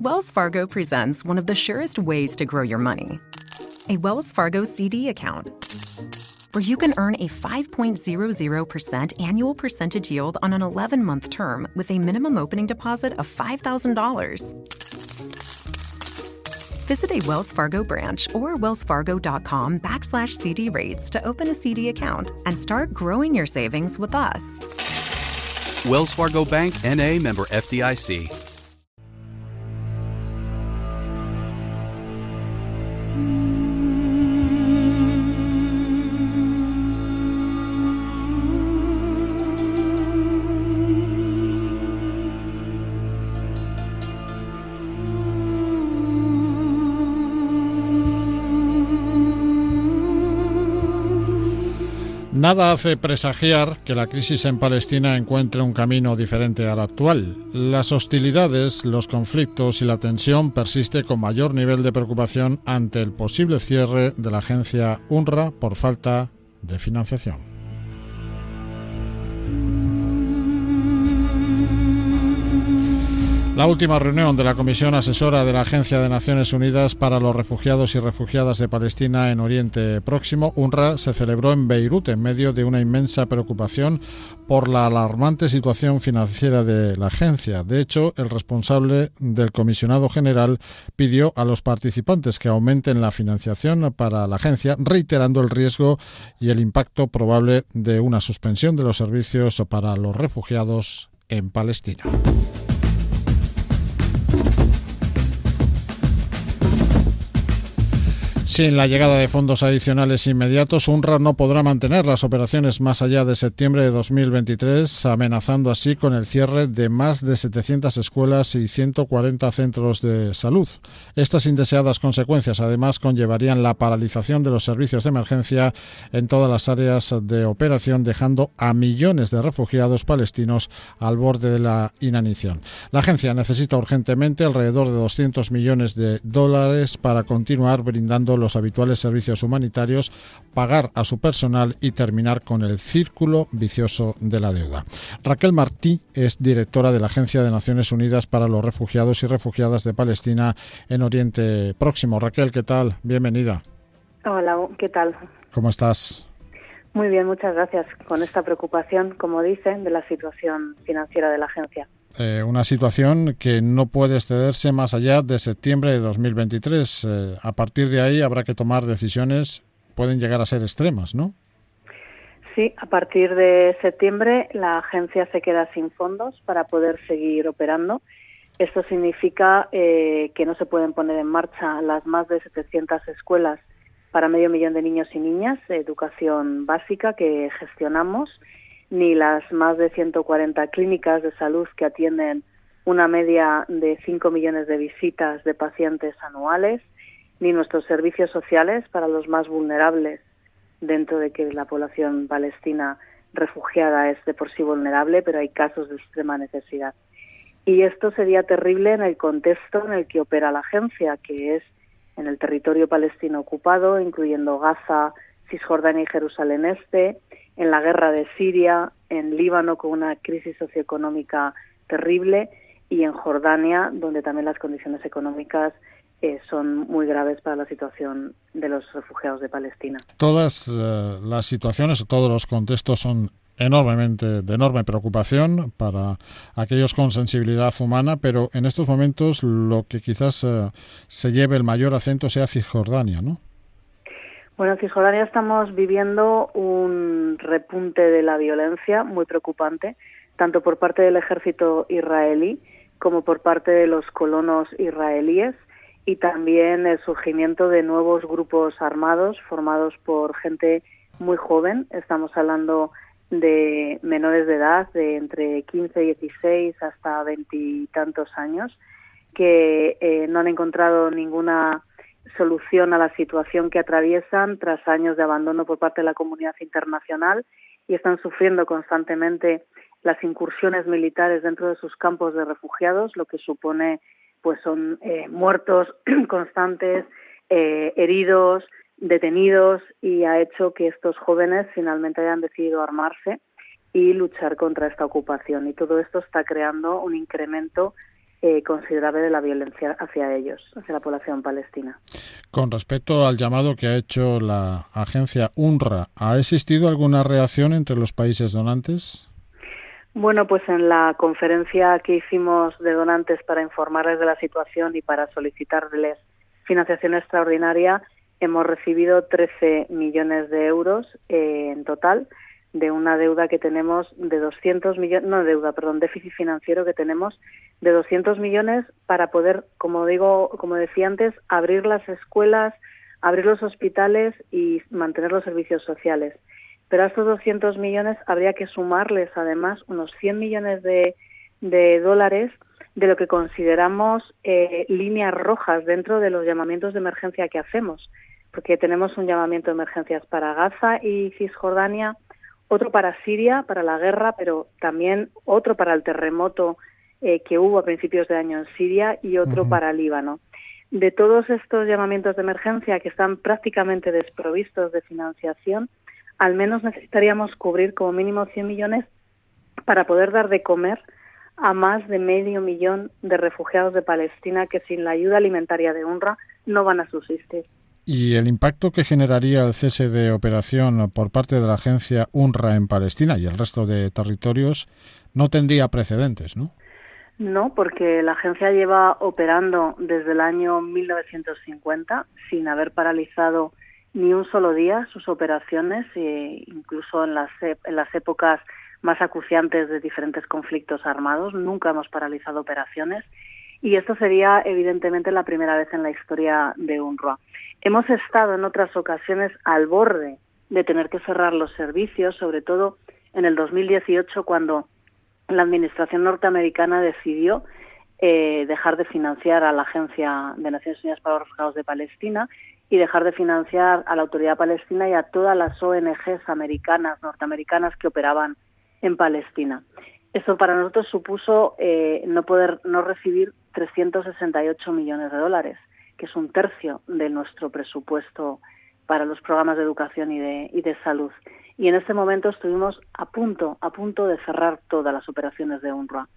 Wells Fargo presents one of the surest ways to grow your money. A Wells Fargo CD account, where you can earn a 5.00% annual percentage yield on an 11-month term with a minimum opening deposit of $5,000. Visit a Wells Fargo branch or wellsfargo.com/CD rates to open a CD account and start growing your savings with us. Wells Fargo Bank, N.A., member FDIC. Nada hace presagiar que la crisis en Palestina encuentre un camino diferente al actual. Las hostilidades, los conflictos y la tensión persiste con mayor nivel de preocupación ante el posible cierre de la agencia UNRWA por falta de financiación. La última reunión de la Comisión Asesora de la Agencia de Naciones Unidas para los Refugiados y Refugiadas de Palestina en Oriente Próximo, UNRWA, se celebró en Beirut en medio de una inmensa preocupación por la alarmante situación financiera de la agencia. De hecho, el responsable del comisionado general pidió a los participantes que aumenten la financiación para la agencia, reiterando el riesgo y el impacto probable de una suspensión de los servicios para los refugiados en Palestina. Sin la llegada de fondos adicionales inmediatos, UNRWA no podrá mantener las operaciones más allá de septiembre de 2023, amenazando así con el cierre de más de 700 escuelas y 140 centros de salud. Estas indeseadas consecuencias, además, conllevarían la paralización de los servicios de emergencia en todas las áreas de operación, dejando a millones de refugiados palestinos al borde de la inanición. La agencia necesita urgentemente alrededor de $200 millones para continuar brindando los habituales servicios humanitarios, pagar a su personal y terminar con el círculo vicioso de la deuda. Raquel Martí es directora de la Agencia de Naciones Unidas para los Refugiados y Refugiadas de Palestina en Oriente Próximo. Raquel, ¿qué tal? Bienvenida. Hola, ¿qué tal? ¿Cómo estás? Muy bien, muchas gracias. Con esta preocupación, como dicen, de la situación financiera de la agencia. Una situación que no puede excederse más allá de septiembre de 2023. A partir de ahí habrá que tomar decisiones, pueden llegar a ser extremas, ¿no? Sí, a partir de septiembre la agencia se queda sin fondos para poder seguir operando. Esto significa que no se pueden poner en marcha las más de 700 escuelas para 500.000 de niños y niñas de educación básica que gestionamos, ni las más de 140 clínicas de salud que atienden una media de 5 millones de visitas de pacientes anuales, ni nuestros servicios sociales para los más vulnerables, dentro de que la población palestina refugiada es de por sí vulnerable, pero hay casos de extrema necesidad. Y esto sería terrible en el contexto en el que opera la agencia, que es en el territorio palestino ocupado, incluyendo Gaza, Cisjordania y Jerusalén Este, en la guerra de Siria, en Líbano con una crisis socioeconómica terrible y en Jordania, donde también las condiciones económicas son muy graves para la situación de los refugiados de Palestina. Todas las situaciones o todos los contextos son de enorme preocupación para aquellos con sensibilidad humana, pero en estos momentos lo que quizás se lleve el mayor acento sea Cisjordania, ¿no? Bueno, en Cisjordania estamos viviendo un repunte de la violencia muy preocupante, tanto por parte del ejército israelí como por parte de los colonos israelíes, y también el surgimiento de nuevos grupos armados formados por gente muy joven. Estamos hablando de menores de edad, de entre 15 y 16 hasta 20 y tantos años, que no han encontrado ninguna solución a la situación que atraviesan tras años de abandono por parte de la comunidad internacional y están sufriendo constantemente las incursiones militares dentro de sus campos de refugiados, lo que supone pues son muertos constantes, heridos, detenidos, y ha hecho que estos jóvenes finalmente hayan decidido armarse y luchar contra esta ocupación. Y todo esto está creando un incremento considerable de la violencia hacia ellos, hacia la población palestina. Con respecto al llamado que ha hecho la agencia UNRWA, ¿ha existido alguna reacción entre los países donantes? Bueno, pues en la conferencia que hicimos de donantes para informarles de la situación y para solicitarles financiación extraordinaria, hemos recibido 13 millones de euros en total, de una deuda que tenemos de 200 millones, déficit financiero que tenemos de 200 millones para poder, como decía antes, abrir las escuelas, abrir los hospitales y mantener los servicios sociales. Pero a estos 200 millones habría que sumarles además unos 100 millones de dólares de lo que consideramos líneas rojas dentro de los llamamientos de emergencia que hacemos, porque tenemos un llamamiento de emergencias para Gaza y Cisjordania, otro para Siria, para la guerra, pero también otro para el terremoto que hubo a principios de año en Siria y otro para Líbano. De todos estos llamamientos de emergencia que están prácticamente desprovistos de financiación, al menos necesitaríamos cubrir como mínimo 100 millones para poder dar de comer a más de 500.000 de refugiados de Palestina que sin la ayuda alimentaria de UNRWA no van a subsistir. ¿Y el impacto que generaría el cese de operación por parte de la agencia UNRWA en Palestina y el resto de territorios no tendría precedentes, ¿no? No, porque la agencia lleva operando desde el año 1950 sin haber paralizado ni un solo día sus operaciones, incluso en las épocas más acuciantes de diferentes conflictos armados. Nunca hemos paralizado operaciones y esto sería evidentemente la primera vez en la historia de UNRWA. Hemos estado en otras ocasiones al borde de tener que cerrar los servicios, sobre todo en el 2018 cuando la administración norteamericana decidió dejar de financiar a la Agencia de Naciones Unidas para los Refugiados de Palestina y dejar de financiar a la Autoridad Palestina y a todas las ONGs norteamericanas que operaban en Palestina. Esto para nosotros supuso no recibir 368 millones de dólares, que es un tercio de nuestro presupuesto para los programas de educación y de salud. Y en este momento estuvimos a punto de cerrar todas las operaciones de UNRWA.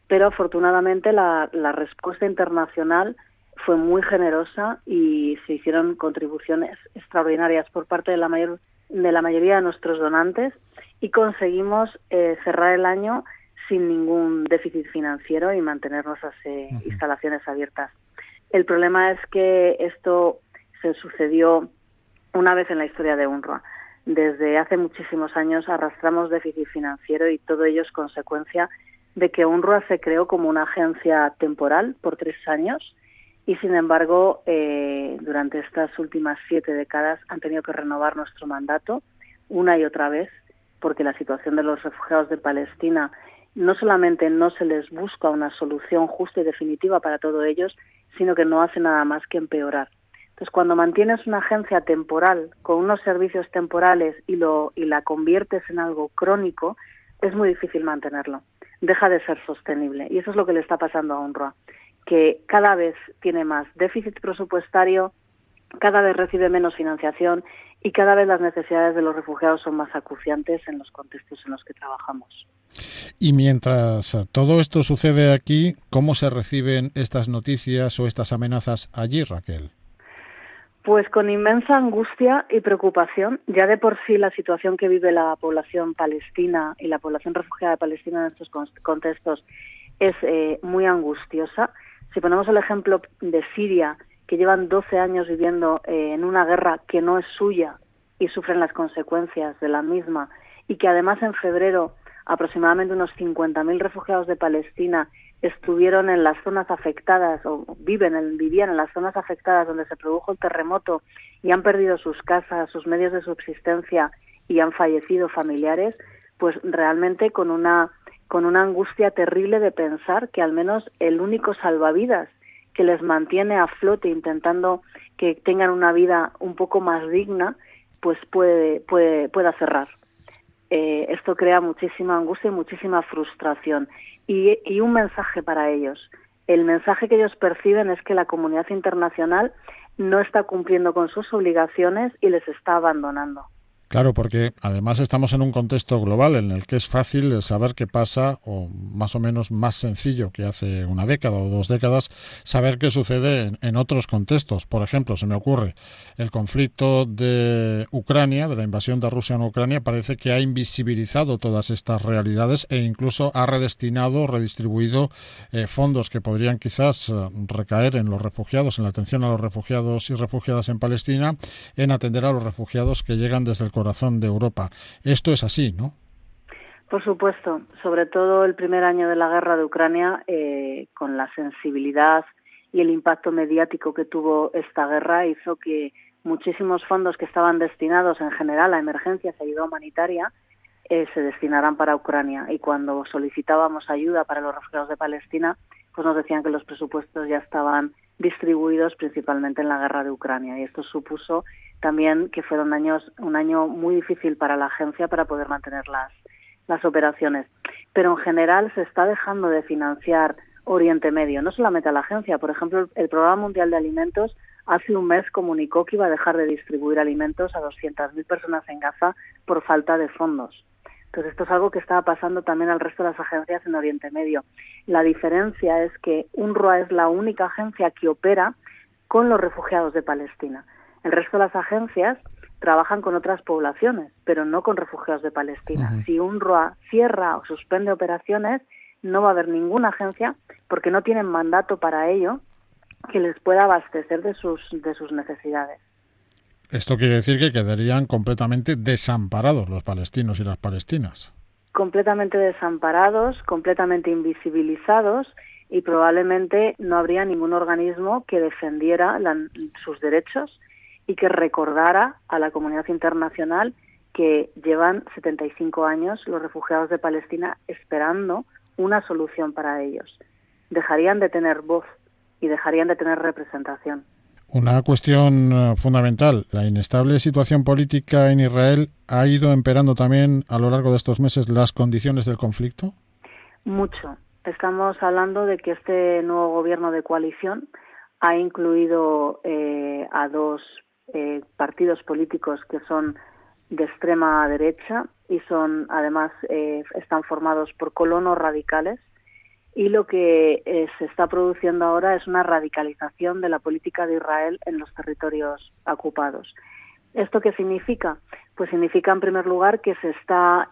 Pero afortunadamente la respuesta internacional fue muy generosa y se hicieron contribuciones extraordinarias por parte de la mayoría de nuestros donantes y conseguimos cerrar el año sin ningún déficit financiero y mantener nuestras instalaciones abiertas. El problema es que esto se sucedió una vez en la historia de UNRWA. Desde hace muchísimos años arrastramos déficit financiero y todo ello es consecuencia de que UNRWA se creó como una agencia temporal por 3 años y, sin embargo, durante estas últimas 7 décadas han tenido que renovar nuestro mandato una y otra vez porque la situación de los refugiados de Palestina no solamente no se les busca una solución justa y definitiva para todos ellos, sino que no hace nada más que empeorar. Entonces, cuando mantienes una agencia temporal con unos servicios temporales y la conviertes en algo crónico, es muy difícil mantenerlo. Deja de ser sostenible. Y eso es lo que le está pasando a UNRWA, que cada vez tiene más déficit presupuestario, cada vez recibe menos financiación y cada vez las necesidades de los refugiados son más acuciantes en los contextos en los que trabajamos. Y mientras todo esto sucede aquí, ¿cómo se reciben estas noticias o estas amenazas allí, Raquel? Pues con inmensa angustia y preocupación. Ya de por sí la situación que vive la población palestina y la población refugiada de Palestina en estos contextos es muy angustiosa. Si ponemos el ejemplo de Siria, que llevan 12 años viviendo en una guerra que no es suya y sufren las consecuencias de la misma, y que además en febrero aproximadamente unos 50.000 refugiados de Palestina estuvieron en las zonas afectadas o vivían en las zonas afectadas donde se produjo el terremoto y han perdido sus casas, sus medios de subsistencia y han fallecido familiares, pues realmente con una angustia terrible de pensar que al menos el único salvavidas que les mantiene a flote intentando que tengan una vida un poco más digna, pues pueda cerrar. Esto crea muchísima angustia y muchísima frustración y un mensaje para ellos. El mensaje que ellos perciben es que la comunidad internacional no está cumpliendo con sus obligaciones y les está abandonando. Claro, porque además estamos en un contexto global en el que es fácil saber qué pasa, o más o menos más sencillo que hace una década o 2 décadas, saber qué sucede en otros contextos. Por ejemplo, se me ocurre el conflicto de Ucrania, de la invasión de Rusia en Ucrania, parece que ha invisibilizado todas estas realidades e incluso ha redistribuido fondos que podrían quizás recaer en los refugiados, en la atención a los refugiados y refugiadas en Palestina, en atender a los refugiados que llegan desde el corazón de Europa. Esto es así, ¿no? Por supuesto, sobre todo el primer año de la guerra de Ucrania, con la sensibilidad y el impacto mediático que tuvo esta guerra, hizo que muchísimos fondos que estaban destinados en general a emergencias y ayuda humanitaria se destinaran para Ucrania. Y cuando solicitábamos ayuda para los refugiados de Palestina, pues nos decían que los presupuestos ya estaban distribuidos principalmente en la guerra de Ucrania. Y esto supuso también que fueron un año muy difícil para la agencia para poder mantener las operaciones. Pero en general se está dejando de financiar Oriente Medio, no solamente a la agencia. Por ejemplo, el Programa Mundial de Alimentos hace un mes comunicó que iba a dejar de distribuir alimentos a 200.000 personas en Gaza por falta de fondos. Entonces esto es algo que estaba pasando también al resto de las agencias en Oriente Medio. La diferencia es que UNRWA es la única agencia que opera con los refugiados de Palestina. El resto de las agencias trabajan con otras poblaciones, pero no con refugiados de Palestina. Uh-huh. Si UNRWA cierra o suspende operaciones, no va a haber ninguna agencia, porque no tienen mandato para ello, que les pueda abastecer de sus necesidades. Esto quiere decir que quedarían completamente desamparados los palestinos y las palestinas. Completamente desamparados, completamente invisibilizados, y probablemente no habría ningún organismo que defendiera sus derechos y que recordara a la comunidad internacional que llevan 75 años los refugiados de Palestina esperando una solución para ellos. Dejarían de tener voz y dejarían de tener representación. Una cuestión fundamental, la inestable situación política en Israel ha ido empeorando también a lo largo de estos meses las condiciones del conflicto. Mucho. Estamos hablando de que este nuevo gobierno de coalición ha incluido a dos partidos políticos que son de extrema derecha y son además están formados por colonos radicales, y lo que se está produciendo ahora es una radicalización de la política de Israel en los territorios ocupados. ¿Esto qué significa? Pues significa, en primer lugar, que se está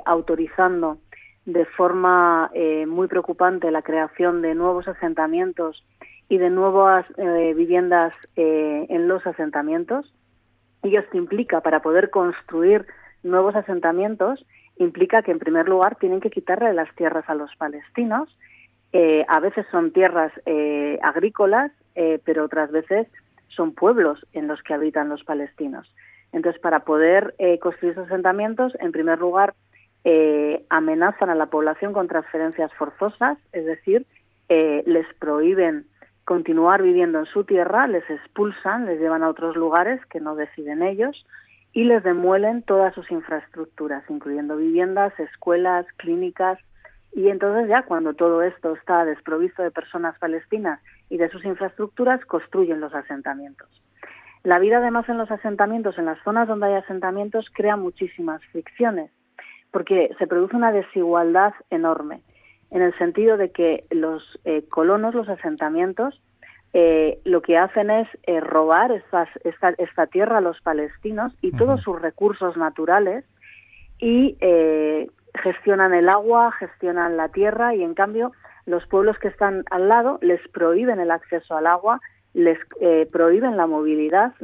autorizando de forma muy preocupante la creación de nuevos asentamientos y de nuevas viviendas en los asentamientos. Y esto implica, para poder construir nuevos asentamientos, implica que, en primer lugar, tienen que quitarle las tierras a los palestinos. A veces son tierras agrícolas, pero otras veces son pueblos en los que habitan los palestinos. Entonces, para poder construir esos asentamientos, en primer lugar, amenazan a la población con transferencias forzosas, es decir, les prohíben continuar viviendo en su tierra, les expulsan, les llevan a otros lugares que no deciden ellos y les demuelen todas sus infraestructuras, incluyendo viviendas, escuelas, clínicas. Y entonces ya cuando todo esto está desprovisto de personas palestinas y de sus infraestructuras, construyen los asentamientos. La vida además en los asentamientos, en las zonas donde hay asentamientos, crea muchísimas fricciones, porque se produce una desigualdad enorme, en el sentido de que los colonos, los asentamientos, lo que hacen es robar esta tierra a los palestinos y todos sus recursos naturales, y gestionan el agua, gestionan la tierra, y en cambio los pueblos que están al lado les prohíben el acceso al agua, les prohíben la movilidad.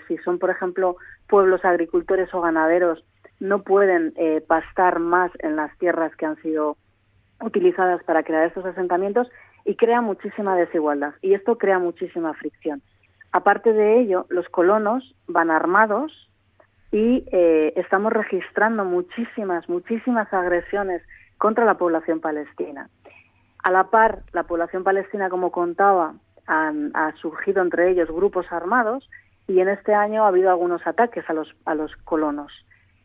Si son, por ejemplo, pueblos agricultores o ganaderos, no pueden pastar más en las tierras que han sido utilizadas para crear estos asentamientos, y crea muchísima desigualdad, y esto crea muchísima fricción. Aparte de ello, los colonos van armados y estamos registrando muchísimas agresiones contra la población palestina. A la par, la población palestina, como contaba, ha surgido entre ellos grupos armados, y en este año ha habido algunos ataques a los colonos.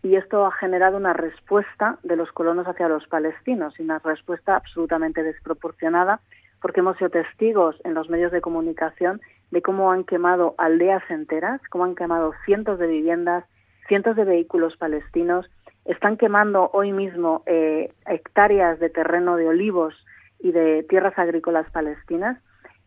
Y esto ha generado una respuesta de los colonos hacia los palestinos, y una respuesta absolutamente desproporcionada, porque hemos sido testigos en los medios de comunicación de cómo han quemado aldeas enteras, cómo han quemado cientos de viviendas, cientos de vehículos palestinos, están quemando hoy mismo hectáreas de terreno de olivos y de tierras agrícolas palestinas,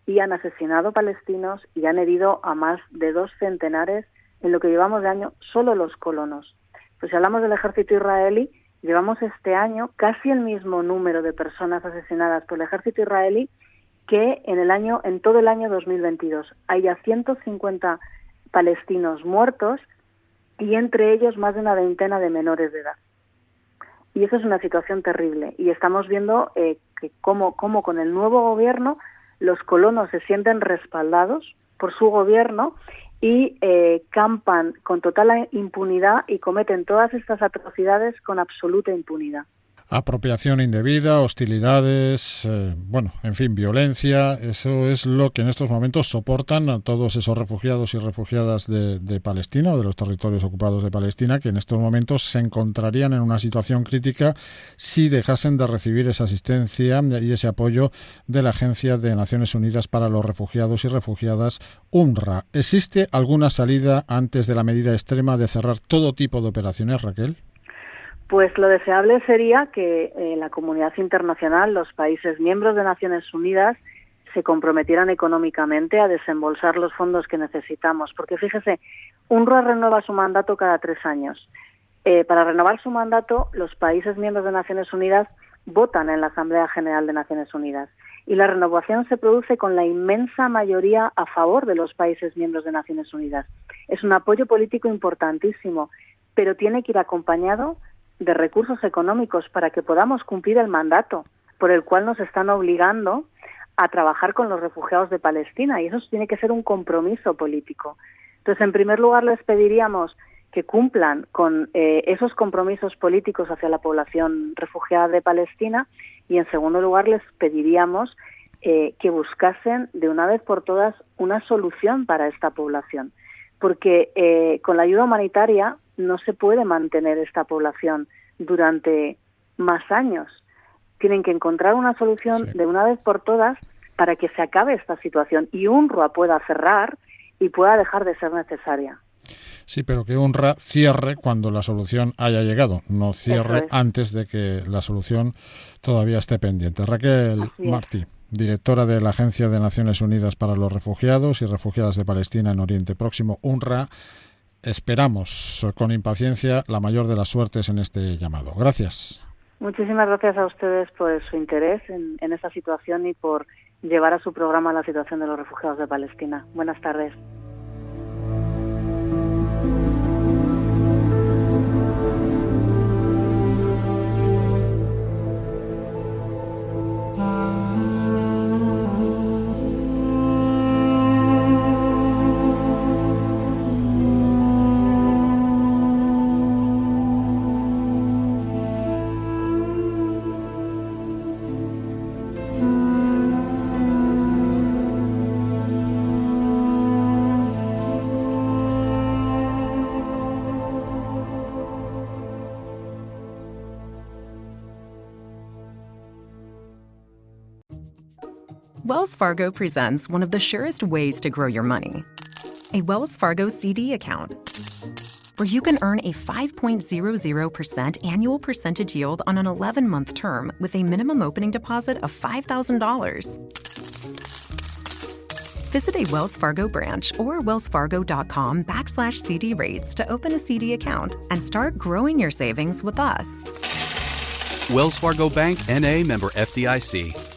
y han asesinado palestinos y han herido a más de 2 centenares en lo que llevamos de año solo los colonos. Pues si hablamos del ejército israelí, llevamos este año casi el mismo número de personas asesinadas por el ejército israelí que en todo el año 2022. Hay ya 150 palestinos muertos y entre ellos más de una veintena de menores de edad. Y eso es una situación terrible. Y estamos viendo que cómo con el nuevo gobierno los colonos se sienten respaldados por su gobierno y campan con total impunidad y cometen todas estas atrocidades con absoluta impunidad. Apropiación indebida, hostilidades, en fin, violencia. Eso es lo que en estos momentos soportan a todos esos refugiados y refugiadas de Palestina o de los territorios ocupados de Palestina, que en estos momentos se encontrarían en una situación crítica si dejasen de recibir esa asistencia y ese apoyo de la Agencia de Naciones Unidas para los Refugiados y Refugiadas, UNRWA. ¿Existe alguna salida antes de la medida extrema de cerrar todo tipo de operaciones, Raquel? Pues lo deseable sería que la comunidad internacional, los países miembros de Naciones Unidas, se comprometieran económicamente a desembolsar los fondos que necesitamos. Porque fíjese, UNRWA renueva su mandato cada 3 años. Para renovar su mandato, los países miembros de Naciones Unidas votan en la Asamblea General de Naciones Unidas. Y la renovación se produce con la inmensa mayoría a favor de los países miembros de Naciones Unidas. Es un apoyo político importantísimo, pero tiene que ir acompañado de recursos económicos para que podamos cumplir el mandato por el cual nos están obligando a trabajar con los refugiados de Palestina, y eso tiene que ser un compromiso político. Entonces, en primer lugar, les pediríamos que cumplan con esos compromisos políticos hacia la población refugiada de Palestina, y en segundo lugar les pediríamos que buscasen de una vez por todas una solución para esta población, porque con la ayuda humanitaria no se puede mantener esta población durante más años. Tienen que encontrar una solución de una vez por todas para que se acabe esta situación y UNRWA pueda cerrar y pueda dejar de ser necesaria. Sí, pero que UNRWA cierre cuando la solución haya llegado, no cierre antes de que la solución todavía esté pendiente. Raquel Martí, directora de la Agencia de Naciones Unidas para los Refugiados y Refugiadas de Palestina en Oriente Próximo, UNRWA. Esperamos con impaciencia la mayor de las suertes en este llamado. Gracias. Muchísimas gracias a ustedes por su interés en esta situación y por llevar a su programa la situación de los refugiados de Palestina. Buenas tardes. Wells Fargo presents one of the surest ways to grow your money. A Wells Fargo CD account, where you can earn a 5.00% annual percentage yield on an 11-month term with a minimum opening deposit of $5,000. Visit a Wells Fargo branch or wellsfargo.com/CD rates to open a CD account and start growing your savings with us. Wells Fargo Bank, N.A., member FDIC.